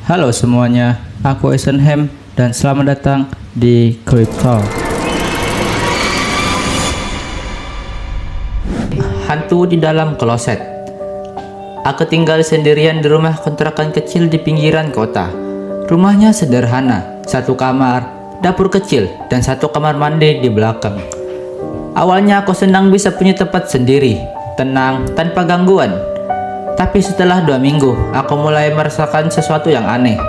Halo semuanya, aku Eisenham dan selamat datang di Crypto. Hantu di dalam kloset. Aku tinggal sendirian di rumah kontrakan kecil di pinggiran kota. Rumahnya sederhana, satu kamar, dapur kecil, dan satu kamar mandi di belakang. Awalnya aku senang bisa punya tempat sendiri, tenang, tanpa gangguan. Tapi setelah 2 minggu, aku mulai merasakan sesuatu yang aneh.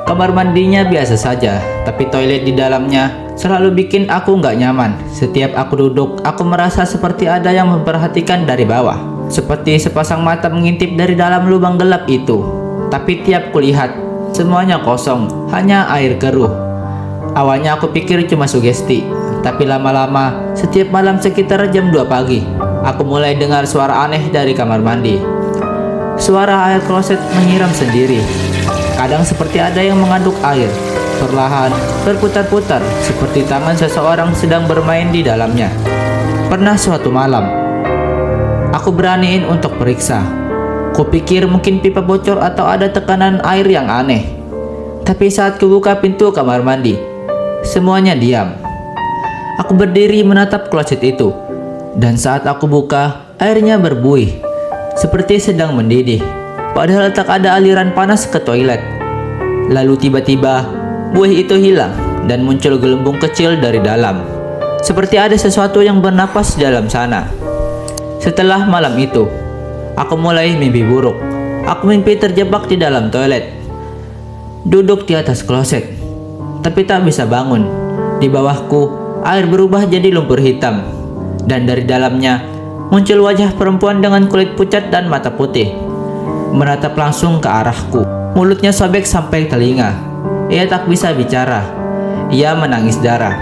Kamar mandinya biasa saja, tapi toilet di dalamnya selalu bikin aku nggak nyaman. Setiap aku duduk, aku merasa seperti ada yang memperhatikan dari bawah. Seperti sepasang mata mengintip dari dalam lubang gelap itu. Tapi tiap kulihat, semuanya kosong, hanya air keruh. Awalnya aku pikir cuma sugesti, tapi lama-lama, setiap malam sekitar jam 2 pagi, aku mulai dengar suara aneh dari kamar mandi. Suara air kloset menyiram sendiri. Kadang seperti ada yang mengaduk air, perlahan berputar-putar seperti tangan seseorang sedang bermain di dalamnya. Pernah suatu malam, aku beraniin untuk periksa. Kupikir mungkin pipa bocor atau ada tekanan air yang aneh. Tapi saat kubuka pintu kamar mandi, semuanya diam. Aku berdiri menatap kloset itu, dan saat aku buka, airnya berbuih seperti sedang mendidih, padahal tak ada aliran panas ke toilet. Lalu tiba-tiba, buih itu hilang dan muncul gelembung kecil dari dalam. Seperti ada sesuatu yang bernapas di dalam sana. Setelah malam itu, aku mulai mimpi buruk. Aku mimpi terjebak di dalam toilet, duduk di atas kloset, tapi tak bisa bangun. Di bawahku, air berubah jadi lumpur hitam, dan dari dalamnya muncul wajah perempuan dengan kulit pucat dan mata putih, menatap langsung ke arahku. Mulutnya sobek sampai telinga. Ia tak bisa bicara. Ia menangis darah.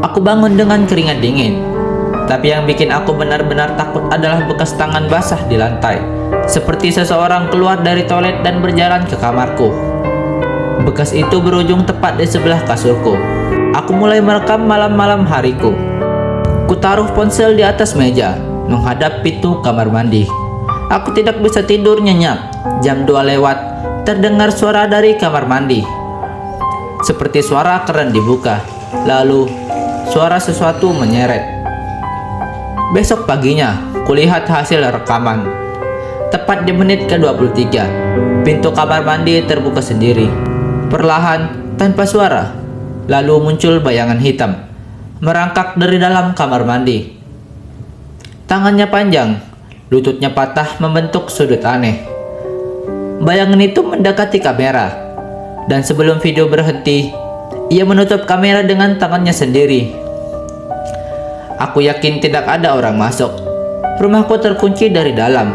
Aku bangun dengan keringat dingin. Tapi yang bikin aku benar-benar takut adalah bekas tangan basah di lantai, seperti seseorang keluar dari toilet dan berjalan ke kamarku. Bekas itu berujung tepat di sebelah kasurku. Aku mulai merekam malam-malam hariku. Kutaruh ponsel di atas meja, menghadap pintu kamar mandi. Aku tidak bisa tidur nyenyak. Jam 2 lewat, terdengar suara dari kamar mandi. Seperti suara keran dibuka. Lalu, suara sesuatu menyeret. Besok paginya, kulihat hasil rekaman. Tepat di menit ke-23, pintu kamar mandi terbuka sendiri. Perlahan, tanpa suara. Lalu muncul bayangan hitam merangkak dari dalam kamar mandi. Tangannya panjang, lututnya patah membentuk sudut aneh. Bayangan itu mendekati kamera, dan sebelum video berhenti, ia menutup kamera dengan tangannya sendiri. Aku yakin tidak ada orang masuk. Rumahku terkunci dari dalam.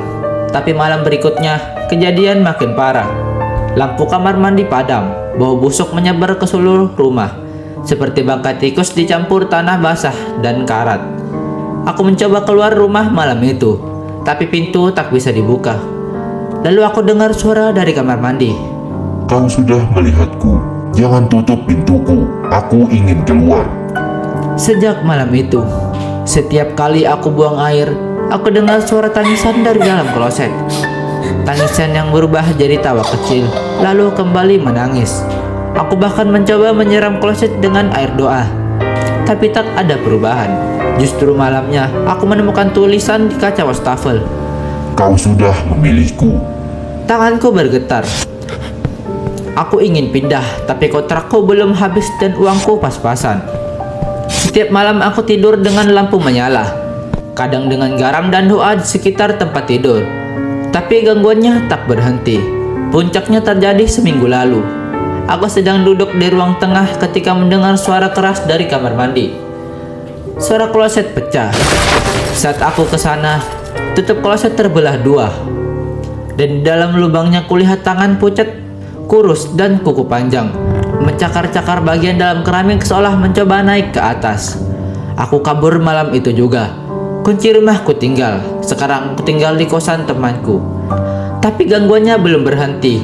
Tapi malam berikutnya, kejadian makin parah. Lampu kamar mandi padam, bau busuk menyebar ke seluruh rumah, seperti bangkai tikus dicampur tanah basah dan karat. Aku mencoba keluar rumah malam itu, tapi pintu tak bisa dibuka. Lalu aku dengar suara dari kamar mandi. Kau sudah melihatku. Jangan tutup pintuku. Aku ingin keluar. Sejak malam itu, setiap kali aku buang air, aku dengar suara tangisan dari dalam kloset. Tangisan yang berubah jadi tawa kecil, lalu kembali menangis. Aku bahkan mencoba menyiram kloset dengan air doa, tapi tak ada perubahan. Justru malamnya, aku menemukan tulisan di kaca wastafel. Kau sudah memilihku. Tanganku bergetar. Aku ingin pindah, tapi kontrakku belum habis dan uangku pas-pasan. Setiap malam aku tidur dengan lampu menyala, kadang dengan garam dan doa di sekitar tempat tidur. Tapi gangguannya tak berhenti. Puncaknya terjadi seminggu lalu. Aku sedang duduk di ruang tengah ketika mendengar suara keras dari kamar mandi. Suara kloset pecah. Saat aku ke sana, tutup kloset terbelah 2. Dan di dalam lubangnya kulihat tangan pucat, kurus dan kuku panjang, mencakar-cakar bagian dalam keramik seolah mencoba naik ke atas. Aku kabur malam itu juga. Kunci rumahku tinggal. Sekarang aku tinggal di kosan temanku. Tapi gangguannya belum berhenti.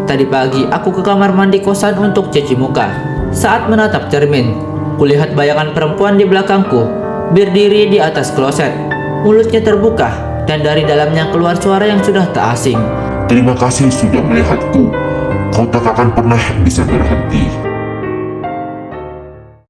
Tadi pagi aku ke kamar mandi kosan untuk cuci muka. Saat menatap cermin, kulihat bayangan perempuan di belakangku berdiri di atas kloset. Mulutnya terbuka dan dari dalamnya keluar suara yang sudah tak asing. Terima kasih sudah melihatku. Kau tak akan pernah bisa berhenti.